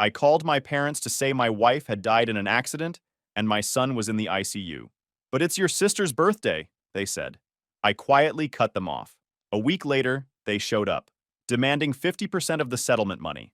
I called my parents to say my wife had died in an accident and my son was in the ICU. But it's your sister's birthday, they said. I quietly cut them off. A week later, they showed up, demanding 50% of the settlement money.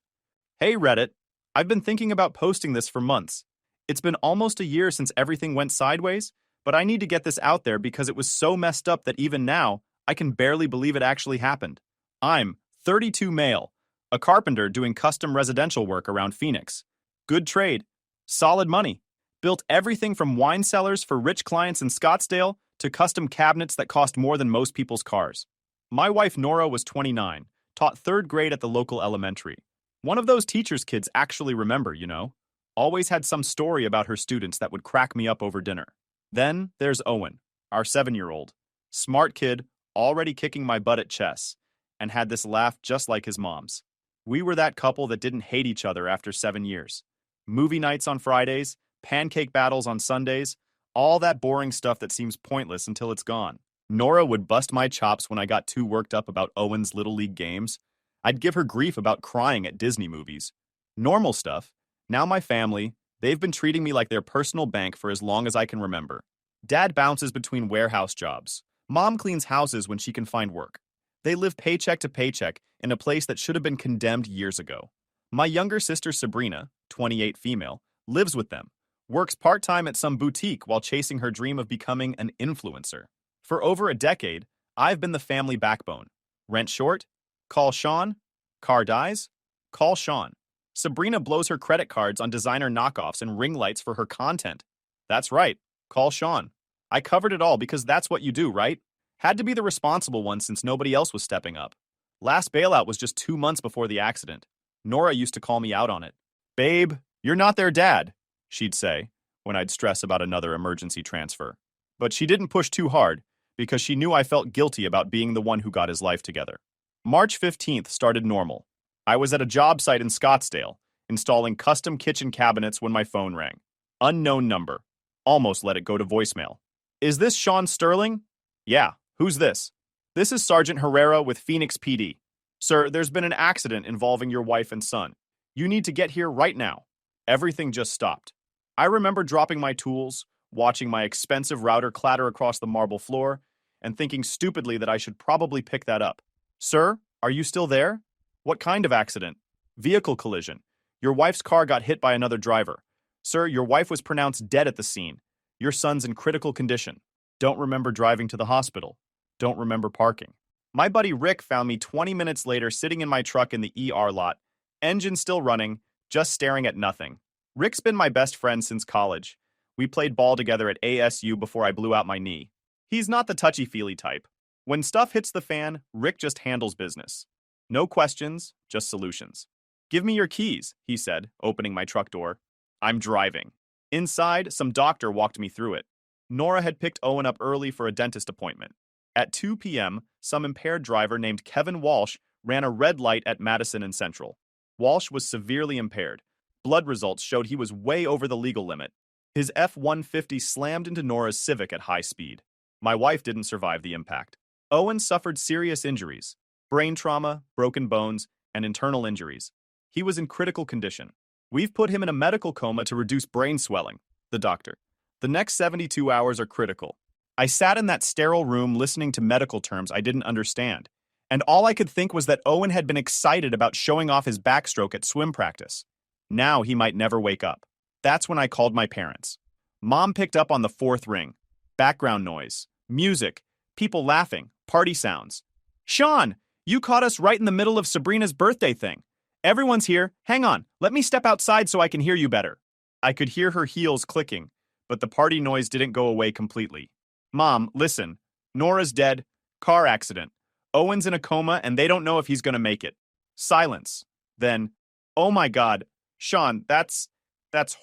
Hey Reddit, I've been thinking about posting this for months. It's been almost a year since everything went sideways, but I need to get this out there because it was so messed up that even now, I can barely believe it actually happened. I'm 32 male, a carpenter doing custom residential work around Phoenix. Good trade, solid money. Built everything from wine cellars for rich clients in Scottsdale to custom cabinets that cost more than most people's cars. My wife Nora was 29, taught third grade at the local elementary. One of those teachers kids actually remember, you know. Always had some story about her students that would crack me up over dinner. Then there's Owen, our 7-year-old. Smart kid, already kicking my butt at chess, and had this laugh just like his mom's. We were that couple that didn't hate each other after 7 years. Movie nights on Fridays, pancake battles on Sundays, all that boring stuff that seems pointless until it's gone. Nora would bust my chops when I got too worked up about Owen's Little League games. I'd give her grief about crying at Disney movies. Normal stuff. Now my family, they've been treating me like their personal bank for as long as I can remember. Dad bounces between warehouse jobs. Mom cleans houses when she can find work. They live paycheck to paycheck in a place that should have been condemned years ago. My younger sister Sabrina, 28 female, lives with them. Works part-time at some boutique while chasing her dream of becoming an influencer. For over a decade, I've been the family backbone. Rent short? Call Sean. Car dies? Call Sean. Sabrina blows her credit cards on designer knockoffs and ring lights for her content. That's right. Call Sean. I covered it all because that's what you do, right? Had to be the responsible one since nobody else was stepping up. Last bailout was just 2 months before the accident. Nora used to call me out on it. Babe, you're not their dad, she'd say, when I'd stress about another emergency transfer. But she didn't push too hard, because she knew I felt guilty about being the one who got his life together. March 15th started normal. I was at a job site in Scottsdale, installing custom kitchen cabinets when my phone rang. Unknown number. Almost let it go to voicemail. Is this Sean Sterling? Yeah, who's this? This is Sergeant Herrera with Phoenix PD. Sir, there's been an accident involving your wife and son. You need to get here right now. Everything just stopped. I remember dropping my tools, watching my expensive router clatter across the marble floor, and thinking stupidly that I should probably pick that up. Sir, are you still there? What kind of accident? Vehicle collision. Your wife's car got hit by another driver. Sir, your wife was pronounced dead at the scene. Your son's in critical condition. Don't remember driving to the hospital. Don't remember parking. My buddy Rick found me 20 minutes later sitting in my truck in the ER lot, engine still running, just staring at nothing. Rick's been my best friend since college. We played ball together at ASU before I blew out my knee. He's not the touchy-feely type. When stuff hits the fan, Rick just handles business. No questions, just solutions. Give me your keys, he said, opening my truck door. I'm driving. Inside, some doctor walked me through it. Nora had picked Owen up early for a dentist appointment. At 2 p.m., some impaired driver named Kevin Walsh ran a red light at Madison and Central. Walsh was severely impaired. Blood results showed he was way over the legal limit. His F-150 slammed into Nora's Civic at high speed. My wife didn't survive the impact. Owen suffered serious injuries, brain trauma, broken bones, and internal injuries. He was in critical condition. We've put him in a medical coma to reduce brain swelling, the doctor. The next 72 hours are critical. I sat in that sterile room listening to medical terms I didn't understand, and all I could think was that Owen had been excited about showing off his backstroke at swim practice. Now he might never wake up. That's when I called my parents. Mom picked up on the fourth ring. Background noise, music, people laughing, party sounds. Sean, you caught us right in the middle of Sabrina's birthday thing. Everyone's here. Hang on, let me step outside so I can hear you better. I could hear her heels clicking, but the party noise didn't go away completely. Mom, listen. Nora's dead. Car accident. Owen's in a coma and they don't know if he's gonna make it. Silence. Then, oh my God, Sean, that's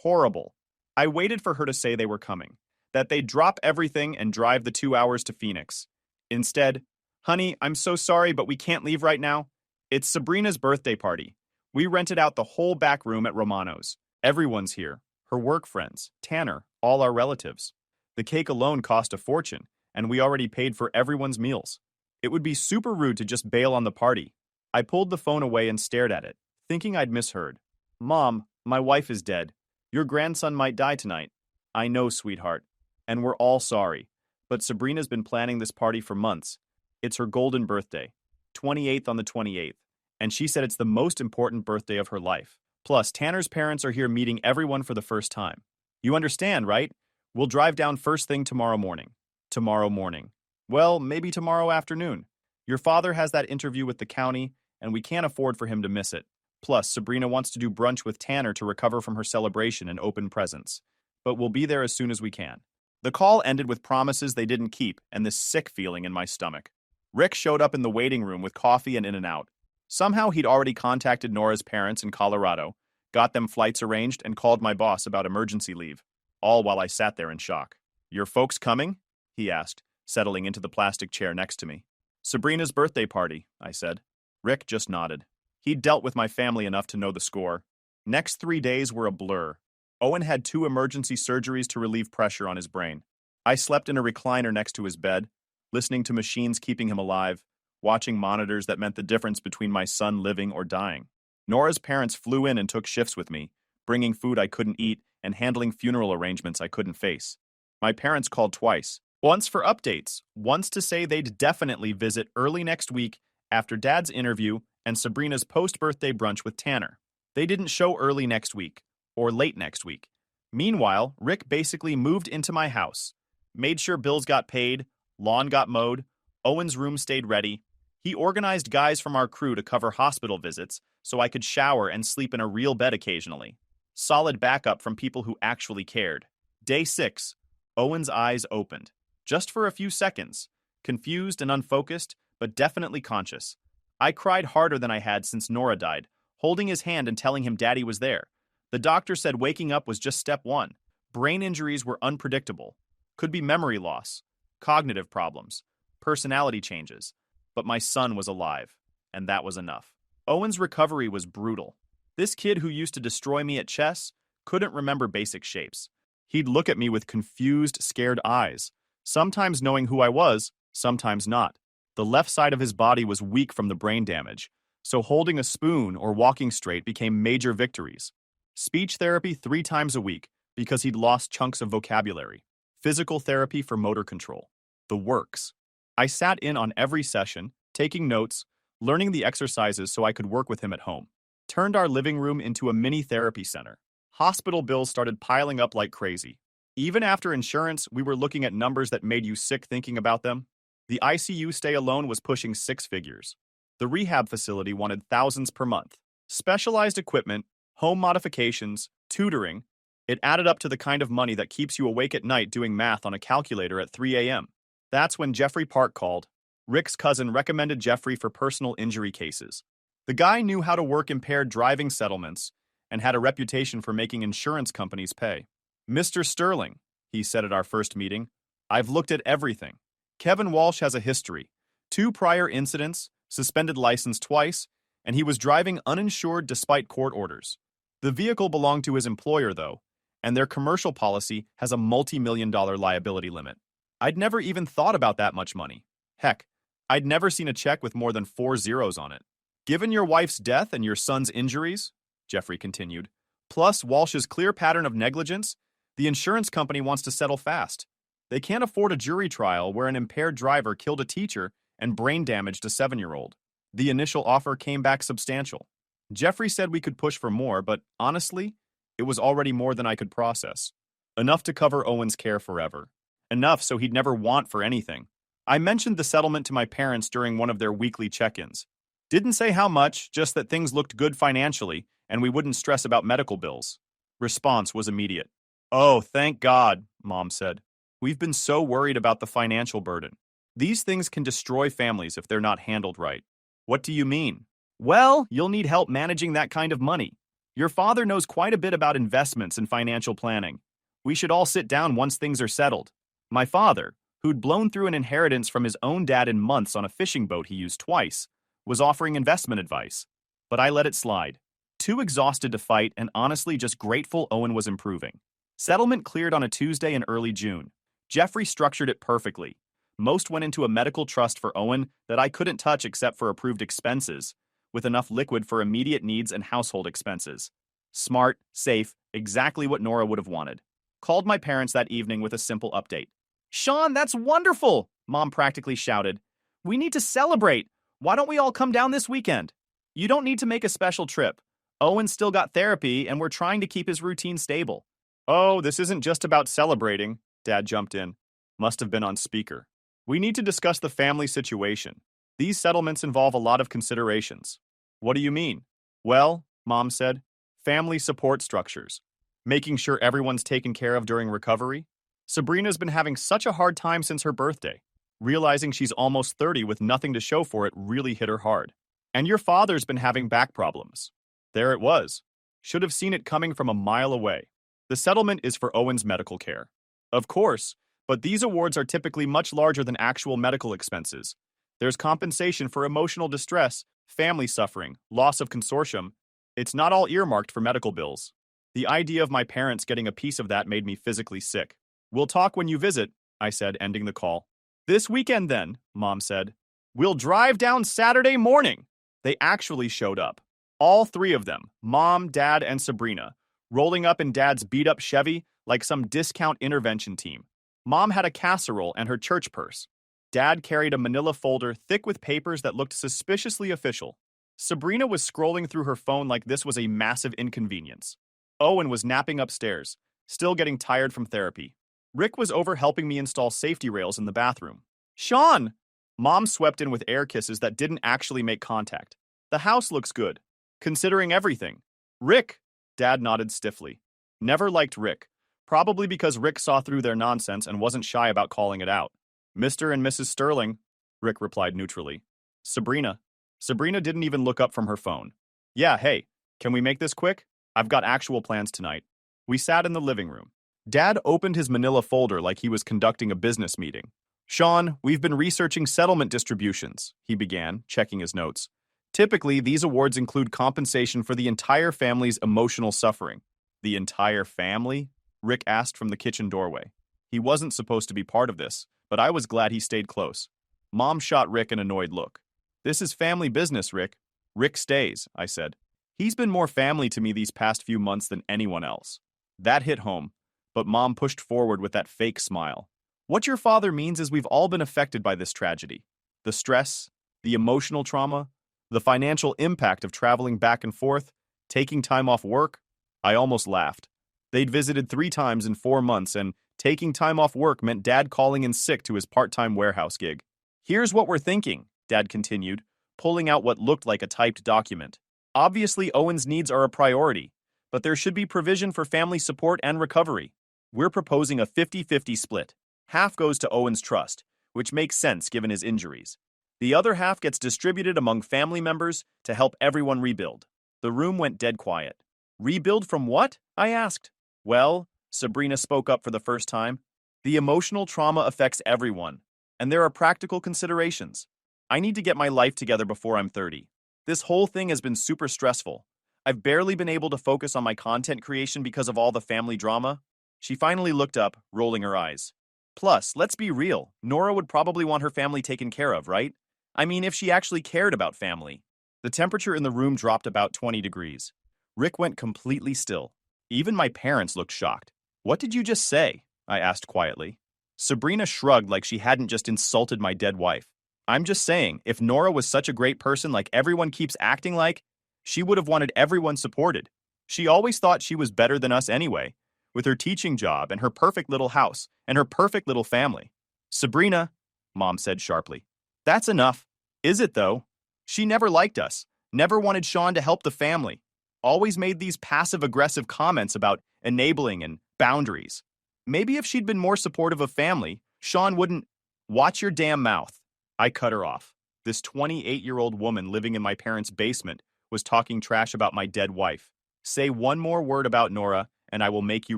horrible. I waited for her to say they were coming, that they'd drop everything and drive the 2 hours to Phoenix. Instead, honey, I'm so sorry, but we can't leave right now. It's Sabrina's birthday party. We rented out the whole back room at Romano's. Everyone's here. Her work friends, Tanner, all our relatives. The cake alone cost a fortune, and we already paid for everyone's meals. It would be super rude to just bail on the party. I pulled the phone away and stared at it, thinking I'd misheard. Mom, My wife is dead. Your grandson might die tonight. I know, sweetheart. And we're all sorry. But Sabrina's been planning this party for months. It's her golden birthday, 28th on the 28th. And she said it's the most important birthday of her life. Plus, Tanner's parents are here meeting everyone for the first time. You understand, right? We'll drive down first thing tomorrow morning. Tomorrow morning. Well, maybe tomorrow afternoon. Your father has that interview with the county, and we can't afford for him to miss it. Plus, Sabrina wants to do brunch with Tanner to recover from her celebration and open presents. But we'll be there as soon as we can. The call ended with promises they didn't keep and this sick feeling in my stomach. Rick showed up in the waiting room with coffee and In-N-Out. Somehow he'd already contacted Nora's parents in Colorado, got them flights arranged, and called my boss about emergency leave, all while I sat there in shock. Your folks coming? He asked, settling into the plastic chair next to me. Sabrina's birthday party, I said. Rick just nodded. He'd dealt with my family enough to know the score. Next 3 days were a blur. Owen had 2 emergency surgeries to relieve pressure on his brain. I slept in a recliner next to his bed, listening to machines keeping him alive, watching monitors that meant the difference between my son living or dying. Nora's parents flew in and took shifts with me, bringing food I couldn't eat and handling funeral arrangements I couldn't face. My parents called twice, once for updates, once to say they'd definitely visit early next week after Dad's interview and Sabrina's post-birthday brunch with Tanner. They didn't show early next week, or late next week. Meanwhile, Rick basically moved into my house, made sure bills got paid, lawn got mowed, Owen's room stayed ready. He organized guys from our crew to cover hospital visits so I could shower and sleep in a real bed occasionally. Solid backup from people who actually cared. Day 6, Owen's eyes opened. Just for a few seconds. Confused and unfocused, but definitely conscious. I cried harder than I had since Nora died, holding his hand and telling him Daddy was there. The doctor said waking up was just step 1. Brain injuries were unpredictable. Could be memory loss, cognitive problems, personality changes. But my son was alive, and that was enough. Owen's recovery was brutal. This kid who used to destroy me at chess couldn't remember basic shapes. He'd look at me with confused, scared eyes, sometimes knowing who I was, sometimes not. The left side of his body was weak from the brain damage, so holding a spoon or walking straight became major victories. Speech therapy 3 times a week because he'd lost chunks of vocabulary. Physical therapy for motor control. The works. I sat in on every session, taking notes, learning the exercises so I could work with him at home. Turned our living room into a mini therapy center. Hospital bills started piling up like crazy. Even after insurance, we were looking at numbers that made you sick thinking about them. The ICU stay alone was pushing 6 figures. The rehab facility wanted thousands per month. Specialized equipment, home modifications, tutoring. It added up to the kind of money that keeps you awake at night doing math on a calculator at 3 a.m. That's when Jeffrey Park called. Rick's cousin recommended Jeffrey for personal injury cases. The guy knew how to work impaired driving settlements and had a reputation for making insurance companies pay. Mr. Sterling, he said at our first meeting, I've looked at everything. Kevin Walsh has a history. 2 prior incidents, suspended license twice, and he was driving uninsured despite court orders. The vehicle belonged to his employer, though, and their commercial policy has a multi-million-dollar liability limit. I'd never even thought about that much money. Heck, I'd never seen a check with more than 4 zeros on it. Given your wife's death and your son's injuries, Jeffrey continued, plus Walsh's clear pattern of negligence, the insurance company wants to settle fast. They can't afford a jury trial where an impaired driver killed a teacher and brain damaged a 7-year-old. The initial offer came back substantial. Jeffrey said we could push for more, but honestly, it was already more than I could process. Enough to cover Owen's care forever. Enough so he'd never want for anything. I mentioned the settlement to my parents during one of their weekly check-ins. Didn't say how much, just that things looked good financially and we wouldn't stress about medical bills. Response was immediate. Oh, thank God, Mom said. We've been so worried about the financial burden. These things can destroy families if they're not handled right. What do you mean? Well, you'll need help managing that kind of money. Your father knows quite a bit about investments and financial planning. We should all sit down once things are settled. My father, who'd blown through an inheritance from his own dad in months on a fishing boat he used twice, was offering investment advice. But I let it slide. Too exhausted to fight and honestly just grateful Owen was improving. Settlement cleared on a Tuesday in early June. Jeffrey structured it perfectly. Most went into a medical trust for Owen that I couldn't touch except for approved expenses, with enough liquid for immediate needs and household expenses. Smart, safe, exactly what Nora would have wanted. Called my parents that evening with a simple update. Sean, that's wonderful! Mom practically shouted. We need to celebrate! Why don't we all come down this weekend? You don't need to make a special trip. Owen still got therapy, and we're trying to keep his routine stable. Oh, this isn't just about celebrating, Dad jumped in. Must have been on speaker. We need to discuss the family situation. These settlements involve a lot of considerations. What do you mean? Well, Mom said, family support structures. Making sure everyone's taken care of during recovery. Sabrina's been having such a hard time since her birthday. Realizing she's almost 30 with nothing to show for it really hit her hard. And your father's been having back problems. There it was. Should have seen it coming from a mile away. The settlement is for Owen's medical care. Of course, but these awards are typically much larger than actual medical expenses. There's compensation for emotional distress, family suffering, loss of consortium. It's not all earmarked for medical bills. The idea of my parents getting a piece of that made me physically sick. We'll talk when you visit, I said, ending the call. This weekend then, Mom said. We'll drive down Saturday morning. They actually showed up. All three of them, Mom, Dad, and Sabrina, rolling up in Dad's beat-up Chevy like some discount intervention team. Mom had a casserole and her church purse. Dad carried a manila folder thick with papers that looked suspiciously official. Sabrina was scrolling through her phone like this was a massive inconvenience. Owen was napping upstairs, still getting tired from therapy. Rick was over helping me install safety rails in the bathroom. Sean! Mom swept in with air kisses that didn't actually make contact. The house looks good, considering everything. Rick! Dad nodded stiffly. Never liked Rick, probably because Rick saw through their nonsense and wasn't shy about calling it out. Mr. and Mrs. Sterling, Rick replied neutrally. Sabrina. Sabrina didn't even look up from her phone. Yeah, hey, can we make this quick? I've got actual plans tonight. We sat in the living room. Dad opened his manila folder like he was conducting a business meeting. Sean, we've been researching settlement distributions, he began, checking his notes. Typically, these awards include compensation for the entire family's emotional suffering. The entire family? Rick asked from the kitchen doorway. He wasn't supposed to be part of this, but I was glad he stayed close. Mom shot Rick an annoyed look. This is family business, Rick. Rick stays, I said. He's been more family to me these past few months than anyone else. That hit home, but Mom pushed forward with that fake smile. What your father means is we've all been affected by this tragedy. The stress, the emotional trauma, the financial impact of traveling back and forth, taking time off work. I almost laughed. They'd visited 3 times in 4 months, and taking time off work meant Dad calling in sick to his part-time warehouse gig. Here's what we're thinking, Dad continued, pulling out what looked like a typed document. Obviously, Owen's needs are a priority, but there should be provision for family support and recovery. We're proposing a 50-50 split. Half goes to Owen's trust, which makes sense given his injuries. The other half gets distributed among family members to help everyone rebuild. The room went dead quiet. Rebuild from what? I asked. Well, Sabrina spoke up for the first time. The emotional trauma affects everyone, and there are practical considerations. I need to get my life together before I'm 30. This whole thing has been super stressful. I've barely been able to focus on my content creation because of all the family drama. She finally looked up, rolling her eyes. Plus, let's be real, Nora would probably want her family taken care of, right? I mean, if she actually cared about family. The temperature in the room dropped about 20 degrees. Rick went completely still. Even my parents looked shocked. What did you just say? I asked quietly. Sabrina shrugged like she hadn't just insulted my dead wife. I'm just saying, if Nora was such a great person like everyone keeps acting like, she would have wanted everyone supported. She always thought she was better than us anyway, with her teaching job and her perfect little house and her perfect little family. Sabrina, Mom said sharply. That's enough. Is it, though? She never liked us, never wanted Sean to help the family, always made these passive-aggressive comments about enabling and boundaries. Maybe if she'd been more supportive of family, Sean wouldn't. Watch your damn mouth. I cut her off. This 28-year-old woman living in my parents' basement was talking trash about my dead wife. Say one more word about Nora, and I will make you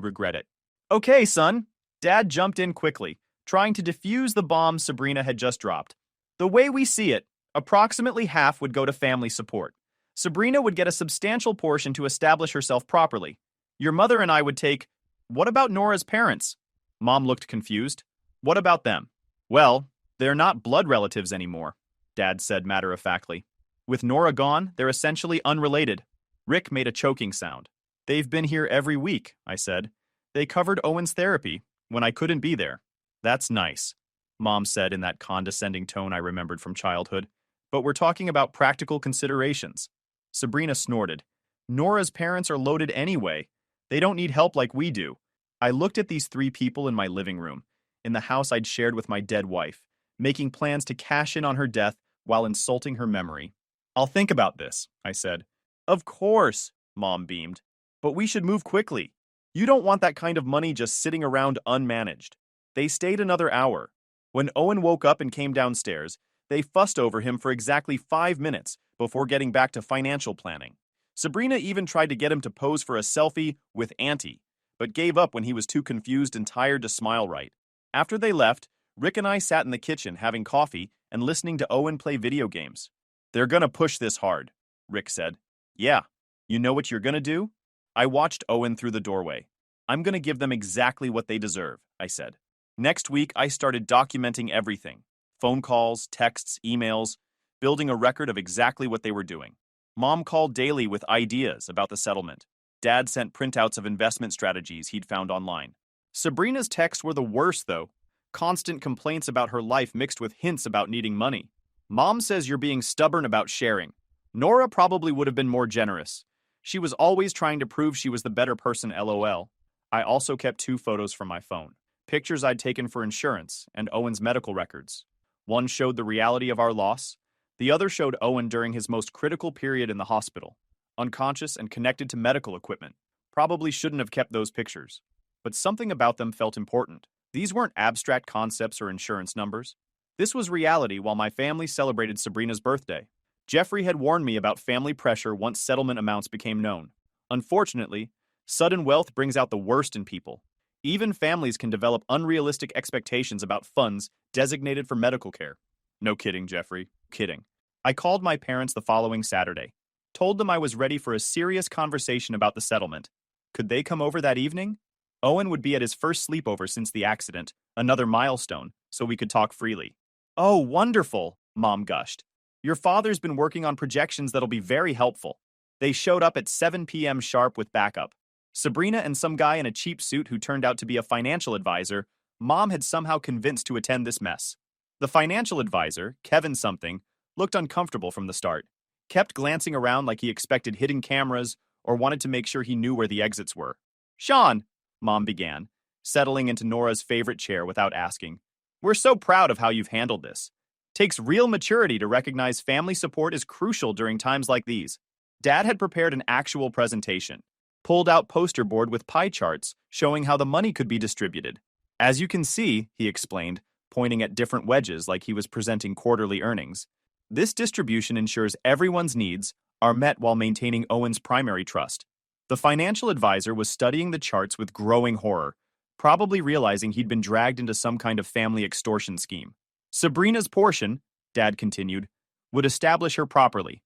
regret it. Okay, son. Dad jumped in quickly, trying to defuse the bomb Sabrina had just dropped. The way we see it, approximately half would go to family support. Sabrina would get a substantial portion to establish herself properly. Your mother and I would take. What about Nora's parents? Mom looked confused. What about them? Well, they're not blood relatives anymore, Dad said matter-of-factly. With Nora gone, they're essentially unrelated. Rick made a choking sound. They've been here every week, I said. They covered Owen's therapy when I couldn't be there. That's nice, Mom said in that condescending tone I remembered from childhood. But we're talking about practical considerations. Sabrina snorted. Nora's parents are loaded anyway. They don't need help like we do. I looked at these three people in my living room, in the house I'd shared with my dead wife, making plans to cash in on her death while insulting her memory. I'll think about this, I said. Of course, Mom beamed. But we should move quickly. You don't want that kind of money just sitting around unmanaged. They stayed another hour. When Owen woke up and came downstairs, they fussed over him for exactly 5 minutes before getting back to financial planning. Sabrina even tried to get him to pose for a selfie with Auntie, but gave up when he was too confused and tired to smile right. After they left, Rick and I sat in the kitchen having coffee and listening to Owen play video games. They're gonna push this hard, Rick said. Yeah. You know what you're gonna do? I watched Owen through the doorway. I'm gonna give them exactly what they deserve, I said. Next week, I started documenting everything. Phone calls, texts, emails, building a record of exactly what they were doing. Mom called daily with ideas about the settlement. Dad sent printouts of investment strategies he'd found online. Sabrina's texts were the worst, though. Constant complaints about her life mixed with hints about needing money. Mom says you're being stubborn about sharing. Nora probably would have been more generous. She was always trying to prove she was the better person, LOL. I also kept 2 photos from my phone. Pictures I'd taken for insurance and Owen's medical records. One showed the reality of our loss. The other showed Owen during his most critical period in the hospital, unconscious and connected to medical equipment. Probably shouldn't have kept those pictures. But something about them felt important. These weren't abstract concepts or insurance numbers. This was reality while my family celebrated Sabrina's birthday. Jeffrey had warned me about family pressure once settlement amounts became known. Unfortunately, sudden wealth brings out the worst in people. Even families can develop unrealistic expectations about funds designated for medical care. No kidding, Jeffrey. Kidding. I called my parents the following Saturday. Told them I was ready for a serious conversation about the settlement. Could they come over that evening? Owen would be at his first sleepover since the accident, another milestone, so we could talk freely. Oh, wonderful, Mom gushed. Your father's been working on projections that'll be very helpful. They showed up at 7 p.m. sharp with backup. Sabrina and some guy in a cheap suit who turned out to be a financial advisor, Mom had somehow convinced to attend this mess. The financial advisor, Kevin something, looked uncomfortable from the start. Kept glancing around like he expected hidden cameras or wanted to make sure he knew where the exits were. Sean, Mom began, settling into Nora's favorite chair without asking. We're so proud of how you've handled this. Takes real maturity to recognize family support is crucial during times like these. Dad had prepared an actual presentation, pulled out poster board with pie charts showing how the money could be distributed. As you can see, he explained, pointing at different wedges like he was presenting quarterly earnings. This distribution ensures everyone's needs are met while maintaining Owen's primary trust. The financial advisor was studying the charts with growing horror, probably realizing he'd been dragged into some kind of family extortion scheme. Sabrina's portion, Dad continued, would establish her properly.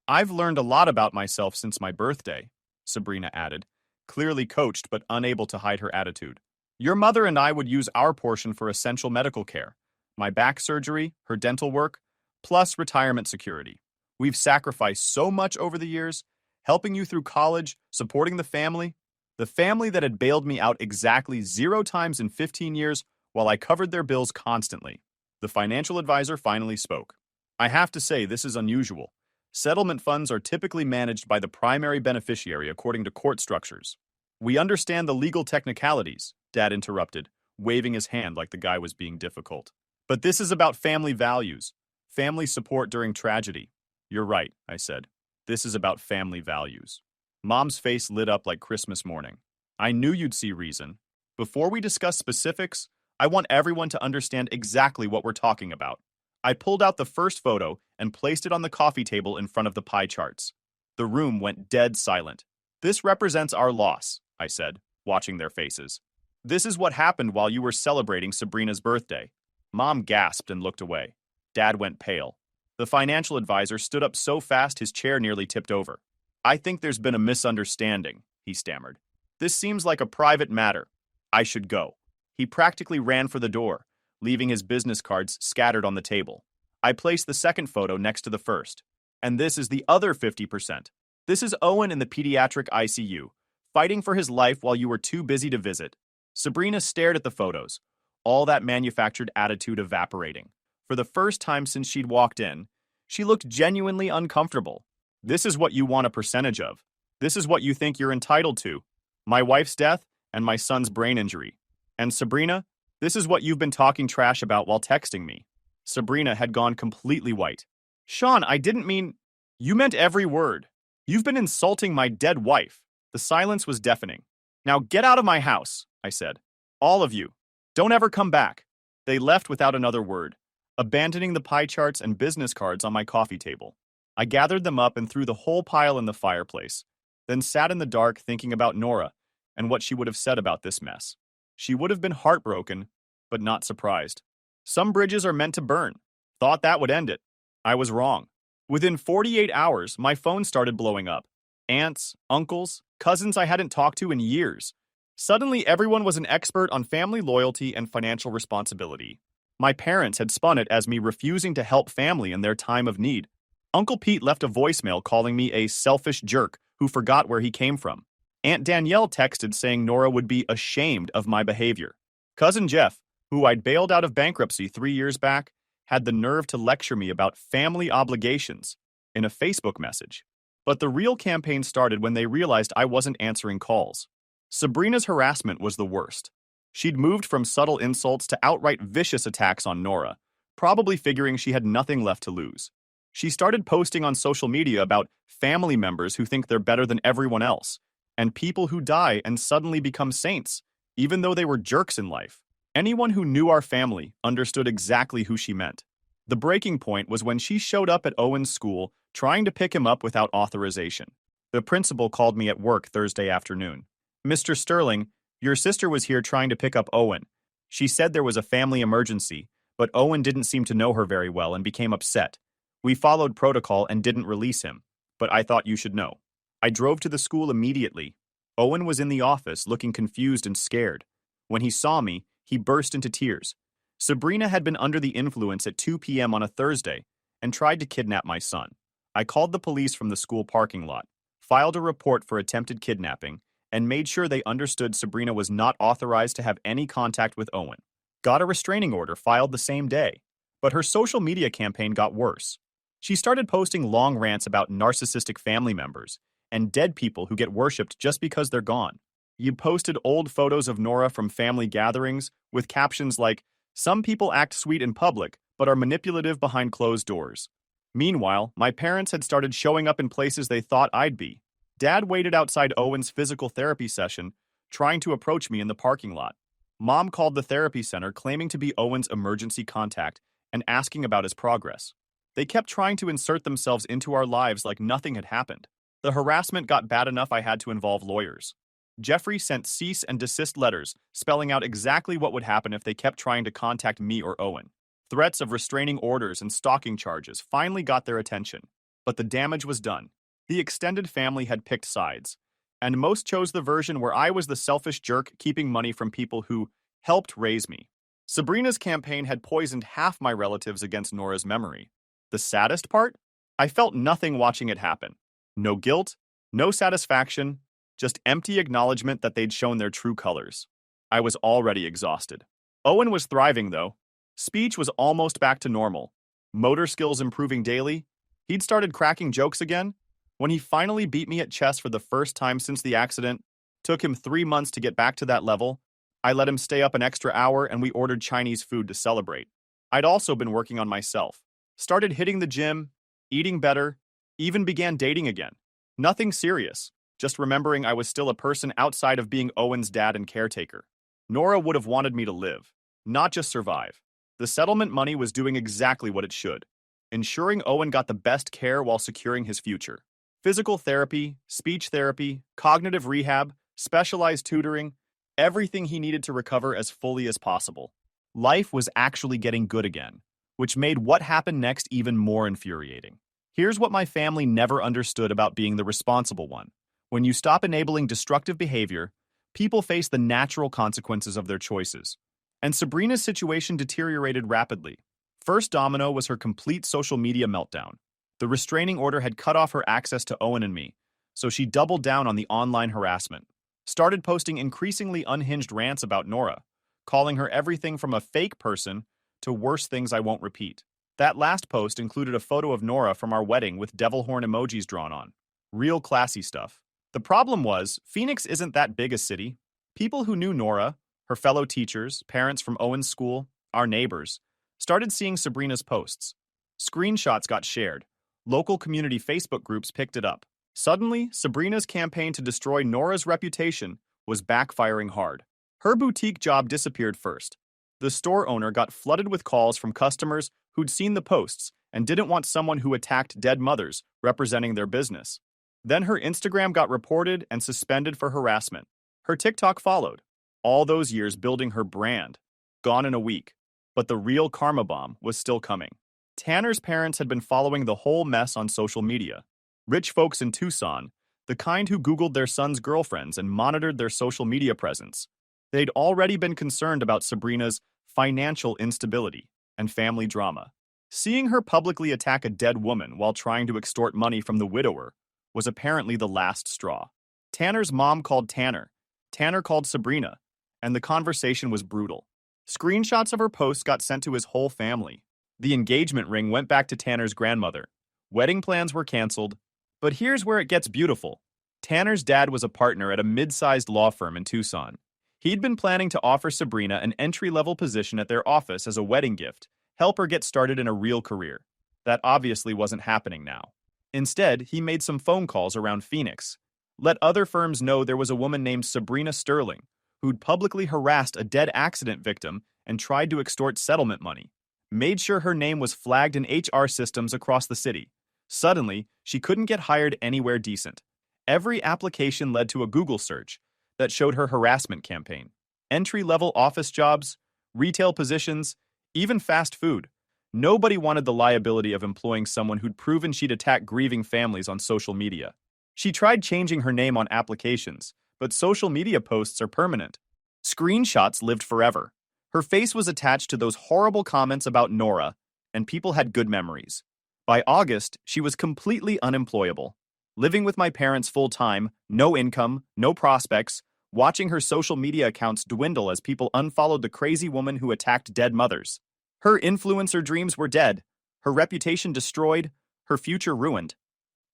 I've learned a lot about myself since my birthday, Sabrina added, clearly coached but unable to hide her attitude. Your mother and I would use our portion for essential medical care, my back surgery, her dental work, plus retirement security. We've sacrificed so much over the years, helping you through college, supporting the family that had bailed me out exactly 0 times in 15 years while I covered their bills constantly. The financial advisor finally spoke. I have to say this is unusual. Settlement funds are typically managed by the primary beneficiary according to court structures. We understand the legal technicalities, Dad interrupted, waving his hand like the guy was being difficult. But this is about family values, family support during tragedy. You're right, I said. This is about family values. Mom's face lit up like Christmas morning. I knew you'd see reason. Before we discuss specifics, I want everyone to understand exactly what we're talking about. I pulled out the first photo and placed it on the coffee table in front of the pie charts. The room went dead silent. This represents our loss, I said, watching their faces. This is what happened while you were celebrating Sabrina's birthday. Mom gasped and looked away. Dad went pale. The financial advisor stood up so fast his chair nearly tipped over. I think there's been a misunderstanding, he stammered. This seems like a private matter. I should go. He practically ran for the door, leaving his business cards scattered on the table. I placed the second photo next to the first. And this is the other 50%. This is Owen in the pediatric ICU, fighting for his life while you were too busy to visit. Sabrina stared at the photos, all that manufactured attitude evaporating. For the first time since she'd walked in, she looked genuinely uncomfortable. This is what you want a percentage of. This is what you think you're entitled to. My wife's death and my son's brain injury. And Sabrina, this is what you've been talking trash about while texting me. Sabrina had gone completely white. Sean, I didn't mean... You meant every word. You've been insulting my dead wife. The silence was deafening. Now get out of my house, I said. All of you. Don't ever come back. They left without another word, abandoning the pie charts and business cards on my coffee table. I gathered them up and threw the whole pile in the fireplace, then sat in the dark thinking about Nora and what she would have said about this mess. She would have been heartbroken, but not surprised. Some bridges are meant to burn. Thought that would end it. I was wrong. Within 48 hours, my phone started blowing up. Aunts, uncles, cousins I hadn't talked to in years. Suddenly, everyone was an expert on family loyalty and financial responsibility. My parents had spun it as me refusing to help family in their time of need. Uncle Pete left a voicemail calling me a selfish jerk who forgot where he came from. Aunt Danielle texted saying Nora would be ashamed of my behavior. Cousin Jeff, who I'd bailed out of bankruptcy 3 years back, had the nerve to lecture me about family obligations in a Facebook message. But the real campaign started when they realized I wasn't answering calls. Sabrina's harassment was the worst. She'd moved from subtle insults to outright vicious attacks on Nora, probably figuring she had nothing left to lose. She started posting on social media about family members who think they're better than everyone else, and people who die and suddenly become saints, even though they were jerks in life. Anyone who knew our family understood exactly who she meant. The breaking point was when she showed up at Owen's school trying to pick him up without authorization. The principal called me at work Thursday afternoon. Mr. Sterling, your sister was here trying to pick up Owen. She said there was a family emergency, but Owen didn't seem to know her very well and became upset. We followed protocol and didn't release him, but I thought you should know. I drove to the school immediately. Owen was in the office looking confused and scared. When he saw me, he burst into tears. Sabrina had been under the influence at 2 p.m. on a Thursday and tried to kidnap my son. I called the police from the school parking lot, filed a report for attempted kidnapping, and made sure they understood Sabrina was not authorized to have any contact with Owen. Got a restraining order filed the same day, but her social media campaign got worse. She started posting long rants about narcissistic family members and dead people who get worshipped just because they're gone. You posted old photos of Nora from family gatherings with captions like, "Some people act sweet in public, but are manipulative behind closed doors." Meanwhile, my parents had started showing up in places they thought I'd be. Dad waited outside Owen's physical therapy session, trying to approach me in the parking lot. Mom called the therapy center claiming to be Owen's emergency contact and asking about his progress. They kept trying to insert themselves into our lives like nothing had happened. The harassment got bad enough I had to involve lawyers. Jeffrey sent cease and desist letters spelling out exactly what would happen if they kept trying to contact me or Owen. Threats of restraining orders and stalking charges finally got their attention, but the damage was done. The extended family had picked sides, and most chose the version where I was the selfish jerk keeping money from people who helped raise me. Sabrina's campaign had poisoned half my relatives against Nora's memory. The saddest part? I felt nothing watching it happen. No guilt, no satisfaction, just empty acknowledgement that they'd shown their true colors. I was already exhausted. Owen was thriving, though. Speech was almost back to normal. Motor skills improving daily. He'd started cracking jokes again. When he finally beat me at chess for the first time since the accident, took him 3 months to get back to that level, I let him stay up an extra hour and we ordered Chinese food to celebrate. I'd also been working on myself. Started hitting the gym, eating better, even began dating again. Nothing serious, just remembering I was still a person outside of being Owen's dad and caretaker. Nora would have wanted me to live, not just survive. The settlement money was doing exactly what it should, ensuring Owen got the best care while securing his future. Physical therapy, speech therapy, cognitive rehab, specialized tutoring, everything he needed to recover as fully as possible. Life was actually getting good again, which made what happened next even more infuriating. Here's what my family never understood about being the responsible one. When you stop enabling destructive behavior, people face the natural consequences of their choices. And Sabrina's situation deteriorated rapidly. First domino was her complete social media meltdown. The restraining order had cut off her access to Owen and me, so she doubled down on the online harassment. started posting increasingly unhinged rants about Nora, calling her everything from a fake person to worse things I won't repeat. That last post included a photo of Nora from our wedding with devil horn emojis drawn on. Real classy stuff. The problem was, Phoenix isn't that big a city. People who knew Nora, her fellow teachers, parents from Owen's school, our neighbors, started seeing Sabrina's posts. Screenshots got shared. Local community Facebook groups picked it up. Suddenly, Sabrina's campaign to destroy Nora's reputation was backfiring hard. Her boutique job disappeared first. The store owner got flooded with calls from customers who'd seen the posts and didn't want someone who attacked dead mothers representing their business. Then her Instagram got reported and suspended for harassment. Her TikTok followed. All those years building her brand. Gone in a week. But the real karma bomb was still coming. Tanner's parents had been following the whole mess on social media. Rich folks in Tucson, the kind who Googled their son's girlfriends and monitored their social media presence. They'd already been concerned about Sabrina's financial instability and family drama. Seeing her publicly attack a dead woman while trying to extort money from the widower was apparently the last straw. Tanner's mom called Tanner. Tanner called Sabrina, and the conversation was brutal. Screenshots of her posts got sent to his whole family. The engagement ring went back to Tanner's grandmother. Wedding plans were canceled. But here's where it gets beautiful. Tanner's dad was a partner at a mid-sized law firm in Tucson. He'd been planning to offer Sabrina an entry-level position at their office as a wedding gift, help her get started in a real career. That obviously wasn't happening now. Instead, he made some phone calls around Phoenix. Let other firms know there was a woman named Sabrina Sterling, who'd publicly harassed a dead accident victim and tried to extort settlement money. Made sure her name was flagged in HR systems across the city. Suddenly, she couldn't get hired anywhere decent. Every application led to a Google search that showed her harassment campaign. Entry-level office jobs, retail positions, even fast food. Nobody wanted the liability of employing someone who'd proven she'd attack grieving families on social media. She tried changing her name on applications, but social media posts are permanent. Screenshots lived forever. Her face was attached to those horrible comments about Nora, and people had good memories. By August, she was completely unemployable. Living with my parents full-time, no income, no prospects, watching her social media accounts dwindle as people unfollowed the crazy woman who attacked dead mothers. Her influencer dreams were dead, her reputation destroyed, her future ruined.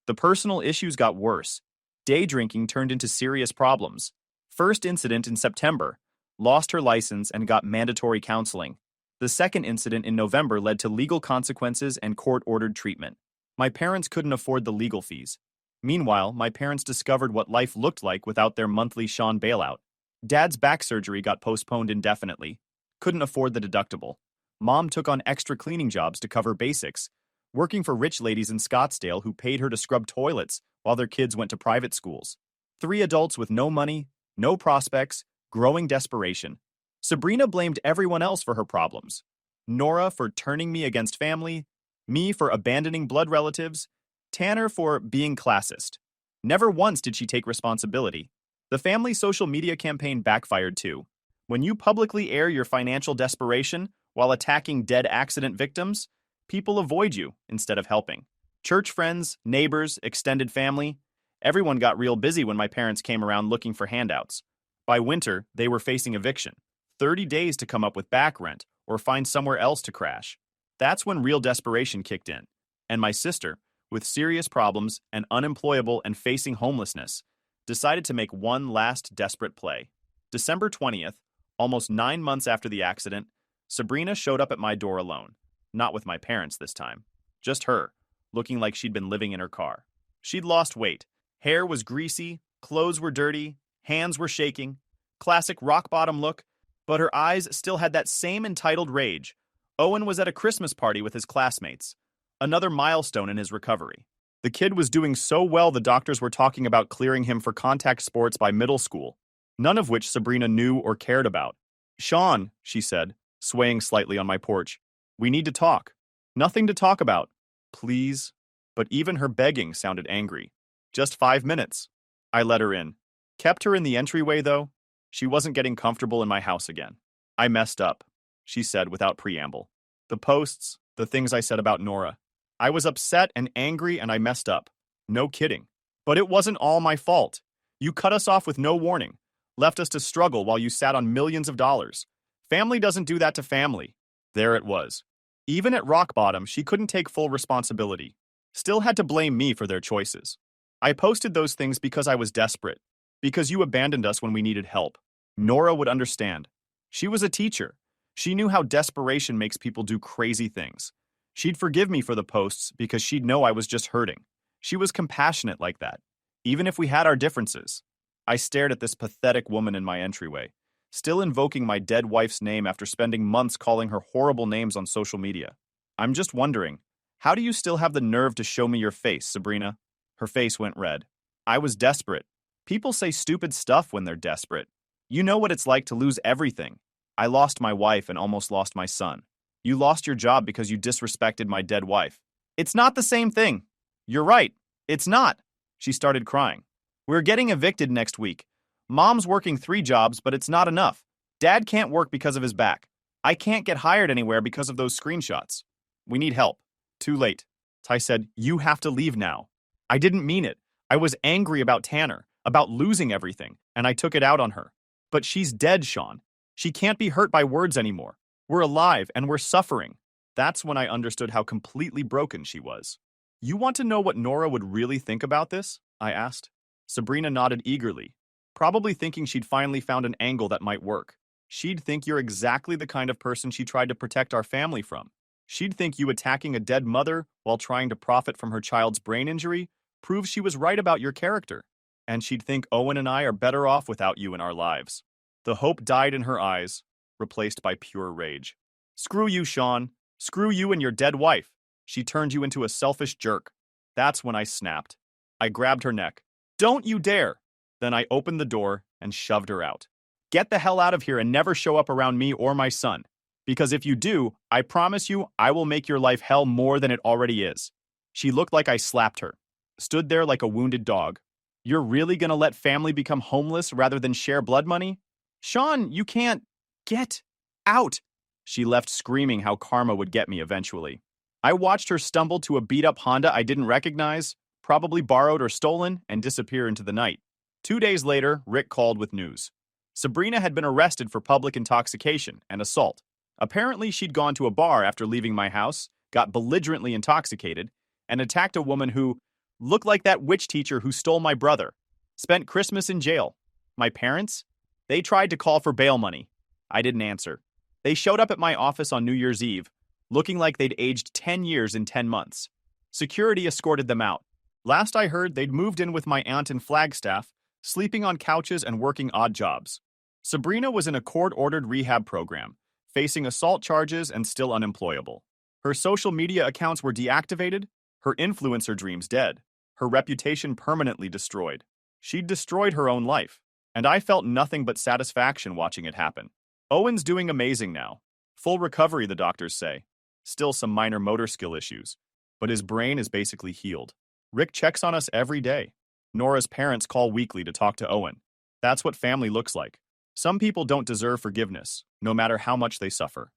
The personal issues got worse. Day drinking turned into serious problems. First incident in September, lost her license and got mandatory counseling. The second incident in November led to legal consequences and court-ordered treatment. My parents couldn't afford the legal fees. Meanwhile, my parents discovered what life looked like without their monthly Sean bailout. Dad's back surgery got postponed indefinitely. Couldn't afford the deductible. Mom took on extra cleaning jobs to cover basics, working for rich ladies in Scottsdale who paid her to scrub toilets while their kids went to private schools. 3 adults with no money, no prospects, growing desperation. Sabrina blamed everyone else for her problems. Nora for turning me against family, me for abandoning blood relatives, Tanner for being classist. Never once did she take responsibility. The family social media campaign backfired too. When you publicly air your financial desperation while attacking dead accident victims, people avoid you instead of helping. Church friends, neighbors, extended family, everyone got real busy when my parents came around looking for handouts. By winter, they were facing eviction. 30 days to come up with back rent or find somewhere else to crash. That's when real desperation kicked in. And my sister, with serious problems and unemployable and facing homelessness, decided to make one last desperate play. December 20th, almost 9 months after the accident, Sabrina showed up at my door alone. Not with my parents this time. Just her, looking like she'd been living in her car. She'd lost weight. Hair was greasy, clothes were dirty, hands were shaking. Classic rock-bottom look, but her eyes still had that same entitled rage. Owen was at a Christmas party with his classmates. Another milestone in his recovery. The kid was doing so well the doctors were talking about clearing him for contact sports by middle school, none of which Sabrina knew or cared about. "Sean," she said, swaying slightly on my porch, "we need to talk." "Nothing to talk about." "Please." But even her begging sounded angry. "Just 5 minutes." I let her in. Kept her in the entryway, though. She wasn't getting comfortable in my house again. "I messed up," she said without preamble. "The posts, the things I said about Nora. I was upset and angry and I messed up. No kidding. But it wasn't all my fault. You cut us off with no warning. Left us to struggle while you sat on millions of dollars. Family doesn't do that to family. There it was. Even at rock bottom, she couldn't take full responsibility. Still had to blame me for their choices. I posted those things because I was desperate. Because you abandoned us when we needed help. Nora would understand. She was a teacher. She knew how desperation makes people do crazy things. She'd forgive me for the posts because she'd know I was just hurting. She was compassionate like that, even if we had our differences. I stared at this pathetic woman in my entryway, still invoking my dead wife's name after spending months calling her horrible names on social media. I'm just wondering, how do you still have the nerve to show me your face, Sabrina? Her face went red. I was desperate. People say stupid stuff when they're desperate. You know what it's like to lose everything. I lost my wife and almost lost my son. You lost your job because you disrespected my dead wife. It's not the same thing. You're right. It's not. She started crying. We're getting evicted next week. Mom's working 3 jobs, but it's not enough. Dad can't work because of his back. I can't get hired anywhere because of those screenshots. We need help. Too late. Ty said, you have to leave now. I didn't mean it. I was angry about Tanner, about losing everything, and I took it out on her. But she's dead, Sean. She can't be hurt by words anymore. We're alive and we're suffering. That's when I understood how completely broken she was. You want to know what Nora would really think about this? I asked. Sabrina nodded eagerly, probably thinking she'd finally found an angle that might work. She'd think you're exactly the kind of person she tried to protect our family from. She'd think you attacking a dead mother while trying to profit from her child's brain injury proves she was right about your character. And she'd think Owen and I are better off without you in our lives. The hope died in her eyes, replaced by pure rage. Screw you, Sean. Screw you and your dead wife. She turned you into a selfish jerk. That's when I snapped. I grabbed her neck. Don't you dare! Then I opened the door and shoved her out. Get the hell out of here and never show up around me or my son. Because if you do, I promise you I will make your life hell more than it already is. She looked like I slapped her. Stood there like a wounded dog. You're really gonna let family become homeless rather than share blood money? Sean, you can't. Get out! She left screaming how karma would get me eventually. I watched her stumble to a beat-up Honda I didn't recognize, probably borrowed or stolen, and disappear into the night. 2 days later, Rick called with news. Sabrina had been arrested for public intoxication and assault. Apparently, she'd gone to a bar after leaving my house, got belligerently intoxicated, and attacked a woman who looked like that witch teacher who stole my brother. Spent Christmas in jail. My parents? They tried to call for bail money. I didn't answer. They showed up at my office on New Year's Eve, looking like they'd aged 10 years in 10 months. Security escorted them out. Last I heard, they'd moved in with my aunt in Flagstaff, sleeping on couches and working odd jobs. Sabrina was in a court-ordered rehab program, facing assault charges and still unemployable. Her social media accounts were deactivated, her influencer dreams dead, her reputation permanently destroyed. She'd destroyed her own life, and I felt nothing but satisfaction watching it happen. Owen's doing amazing now. Full recovery, the doctors say. Still some minor motor skill issues, but his brain is basically healed. Rick checks on us every day. Nora's parents call weekly to talk to Owen. That's what family looks like. Some people don't deserve forgiveness, no matter how much they suffer.